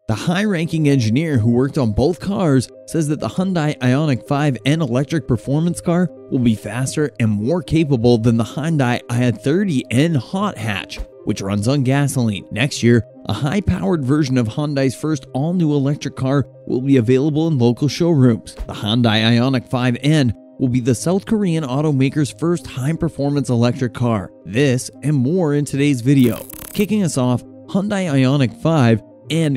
The high-ranking engineer who worked on both cars says that the Hyundai Ioniq 5N electric performance car will be faster and more capable than the Hyundai i30N hot hatch, which runs on gasoline. Next year, a high-powered version of Hyundai's first all-new electric car will be available in local showrooms. The Hyundai Ioniq 5N will be the South Korean automaker's first high-performance electric car. This and more in today's video. Kicking us off, Hyundai Ioniq 5N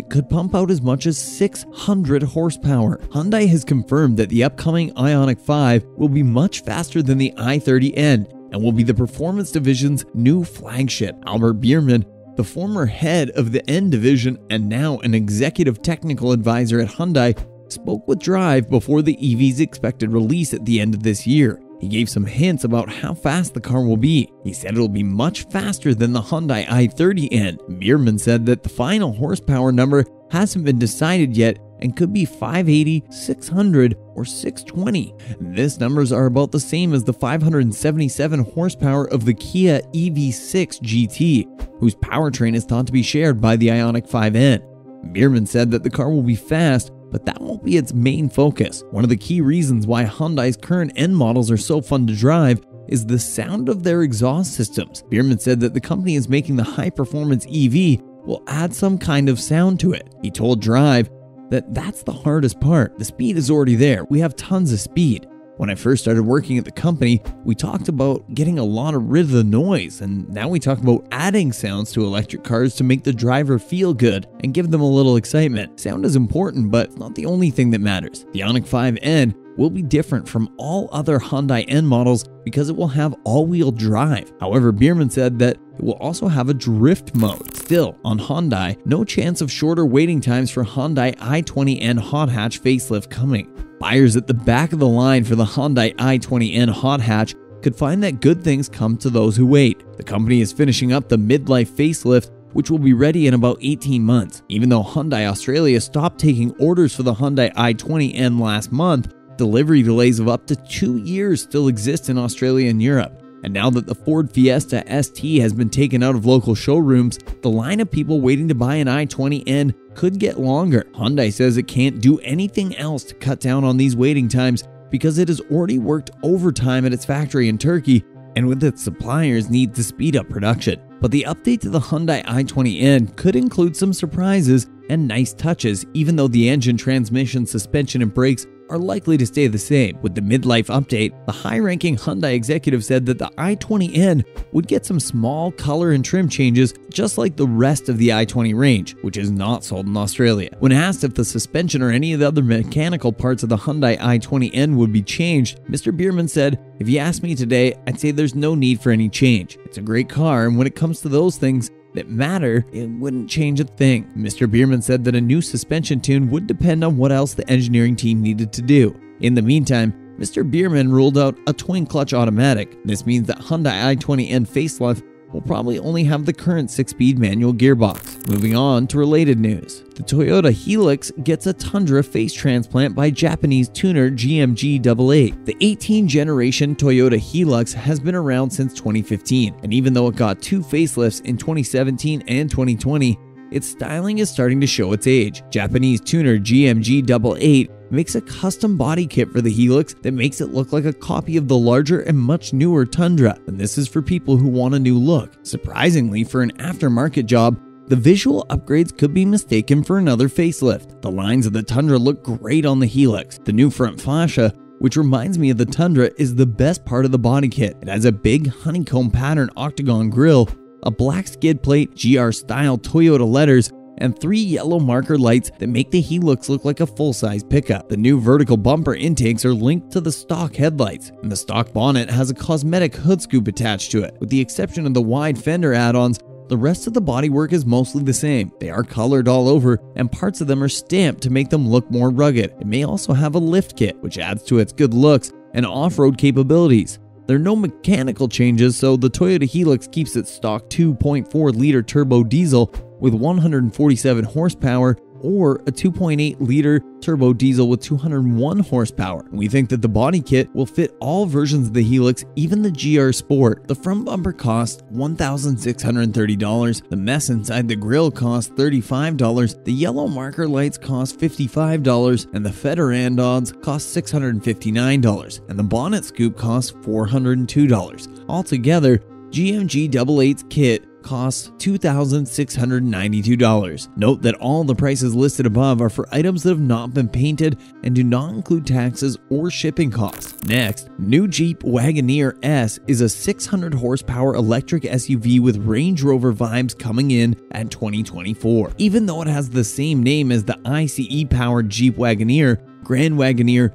could pump out as much as 600 horsepower. Hyundai has confirmed that the upcoming Ioniq 5 will be much faster than the i30N and will be the performance division's new flagship. Albert Biermann, the former head of the N division and now an executive technical advisor at Hyundai, spoke with Drive before the EV's expected release at the end of this year. He gave some hints about how fast the car will be. He said it'll be much faster than the Hyundai i30N. Biermann said that the final horsepower number hasn't been decided yet and could be 580, 600, or 620. These numbers are about the same as the 577 horsepower of the Kia EV6 GT, whose powertrain is thought to be shared by the Ioniq 5N. Biermann said that the car will be fast, but that won't be its main focus. One of the key reasons why Hyundai's current N models are so fun to drive is the sound of their exhaust systems. Biermann said that the company is making the high-performance EV will add some kind of sound to it. He told Drive that that's the hardest part. The speed is already there. We have tons of speed. When I first started working at the company, we talked about getting a lot rid of the noise, and now we talk about adding sounds to electric cars to make the driver feel good and give them a little excitement. Sound is important, but it's not the only thing that matters. The Ioniq 5N will be different from all other Hyundai N models because it will have all-wheel drive. However, Biermann said that it will also have a drift mode. Still, on Hyundai, no chance of shorter waiting times for Hyundai i20N hot hatch facelift coming. Buyers at the back of the line for the Hyundai i20N hot hatch could find that good things come to those who wait. The company is finishing up the midlife facelift, which will be ready in about 18 months. Even though Hyundai Australia stopped taking orders for the Hyundai i20N last month, delivery delays of up to 2 years still exist in Australia and Europe. And now that the Ford Fiesta ST has been taken out of local showrooms, the line of people waiting to buy an i20N could get longer. Hyundai says it can't do anything else to cut down on these waiting times because it has already worked overtime at its factory in Turkey and with its suppliers need to speed up production. But the update to the Hyundai i20N could include some surprises and nice touches, even though the engine, transmission, suspension, and brakes are likely to stay the same. With the midlife update, the high-ranking Hyundai executive said that the i20N would get some small color and trim changes just like the rest of the i20 range, which is not sold in Australia. When asked if the suspension or any of the other mechanical parts of the Hyundai i20N would be changed, Mr. Biermann said, "If you ask me today, I'd say there's no need for any change. It's a great car, and when it comes to those things that matter, it wouldn't change a thing." Mr. Biermann said that a new suspension tune would depend on what else the engineering team needed to do. In the meantime, Mr. Biermann ruled out a twin clutch automatic. This means that Hyundai i20N facelift will probably only have the current 6-speed manual gearbox. Moving on to related news. The Toyota Hilux gets a Tundra face transplant by Japanese tuner GMG88. The 18th generation Toyota Hilux has been around since 2015, and even though it got 2 facelifts in 2017 and 2020, its styling is starting to show its age. Japanese tuner GMG88 makes a custom body kit for the Hilux that makes it look like a copy of the larger and much newer Tundra, and this is for people who want a new look. Surprisingly, for an aftermarket job, the visual upgrades could be mistaken for another facelift. The lines of the Tundra look great on the Hilux. The new front fascia, which reminds me of the Tundra, is the best part of the body kit. It has a big honeycomb pattern octagon grille, a black skid plate, GR-style Toyota letters, and 3 yellow marker lights that make the Hilux look like a full-size pickup. The new vertical bumper intakes are linked to the stock headlights, and the stock bonnet has a cosmetic hood scoop attached to it. With the exception of the wide fender add-ons, the rest of the bodywork is mostly the same. They are colored all over, and parts of them are stamped to make them look more rugged. It may also have a lift kit, which adds to its good looks and off-road capabilities. There are no mechanical changes, so the Toyota Hilux keeps its stock 2.4-liter turbo diesel with 147 horsepower or a 2.8-liter turbo diesel with 201 horsepower. We think that the body kit will fit all versions of the Helix, even the GR Sport. The front bumper costs $1,630, the mess inside the grille costs $35, the yellow marker lights cost $55, and the fender and-ons cost $659, and the bonnet scoop costs $402. Altogether, GMG 88's kit costs $2,692. Note that all the prices listed above are for items that have not been painted and do not include taxes or shipping costs. Next, new Jeep Wagoneer S is a 600 horsepower electric SUV with Range Rover vibes coming in at 2024. Even though it has the same name as the ICE-powered Jeep Wagoneer, Grand Wagoneer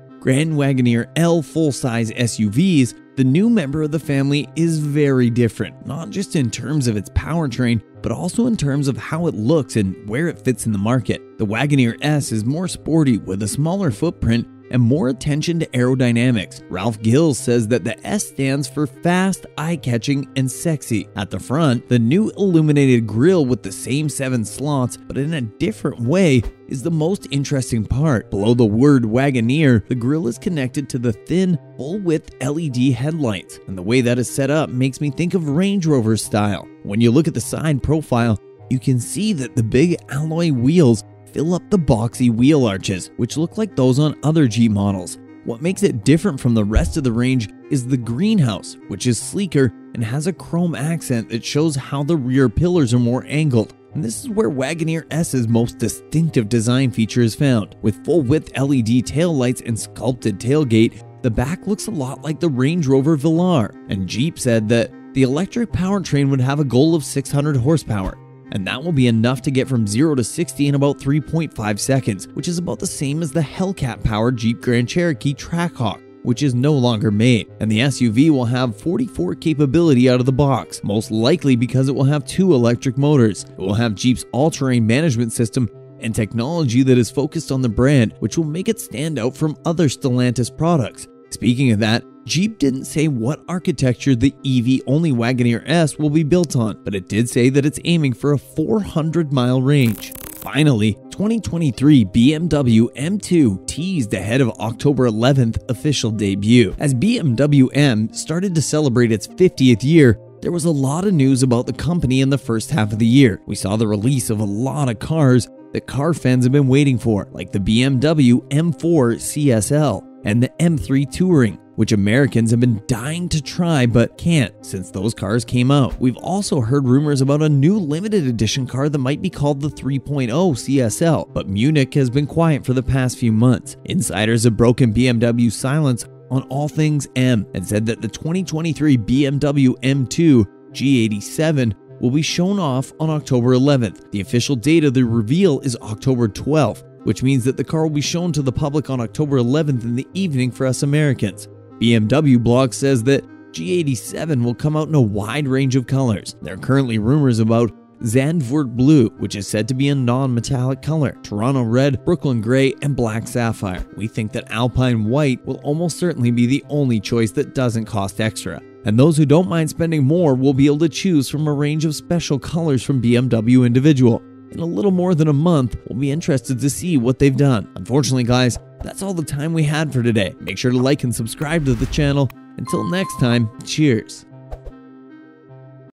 L full-size SUVs, the new member of the family is very different, not just in terms of its powertrain, but also in terms of how it looks and where it fits in the market. The Wagoneer S is more sporty with a smaller footprint and more attention to aerodynamics. Ralph Gills says that the S stands for fast, eye-catching, and sexy. At the front, the new illuminated grille with the same 7 slots, but in a different way, is the most interesting part. Below the word Wagoneer, the grille is connected to the thin, full-width LED headlights, and the way that is set up makes me think of Range Rover style. When you look at the side profile, you can see that the big alloy wheels fill up the boxy wheel arches, which look like those on other Jeep models. What makes it different from the rest of the range is the greenhouse, which is sleeker and has a chrome accent that shows how the rear pillars are more angled. And this is where Wagoneer S's most distinctive design feature is found. With full-width LED taillights and sculpted tailgate, the back looks a lot like the Range Rover Velar, and Jeep said that the electric powertrain would have a goal of 600 horsepower. And that will be enough to get from 0 to 60 in about 3.5 seconds, which is about the same as the Hellcat-powered Jeep Grand Cherokee Trackhawk, which is no longer made. And the SUV will have 44 capability out of the box, most likely because it will have 2 electric motors. It will have Jeep's all-terrain management system and technology that is focused on the brand, which will make it stand out from other Stellantis products. Speaking of that, Jeep didn't say what architecture the EV-only Wagoneer S will be built on, but it did say that it's aiming for a 400-mile range. Finally, 2023 BMW M2 teased ahead of October 11th official debut. As BMW M started to celebrate its 50th year, there was a lot of news about the company in the first half of the year. We saw the release of a lot of cars that car fans have been waiting for, like the BMW M4 CSL and the M3 Touring, which Americans have been dying to try but can't since those cars came out. We've also heard rumors about a new limited edition car that might be called the 3.0 CSL, but Munich has been quiet for the past few months. Insiders have broken BMW's silence on all things M and said that the 2023 BMW M2 G87 will be shown off on October 11th. The official date of the reveal is October 12th, which means that the car will be shown to the public on October 11th in the evening for us Americans. BMW blog says that G87 will come out in a wide range of colors. There are currently rumors about Zandvoort Blue, which is said to be a non-metallic color, Toronto Red, Brooklyn Gray, and Black Sapphire. We think that Alpine White will almost certainly be the only choice that doesn't cost extra. And those who don't mind spending more will be able to choose from a range of special colors from BMW Individual. In a little more than a month, we'll be interested to see what they've done. Unfortunately, guys, that's all the time we had for today. Make sure to like and subscribe to the channel. Until next time, cheers.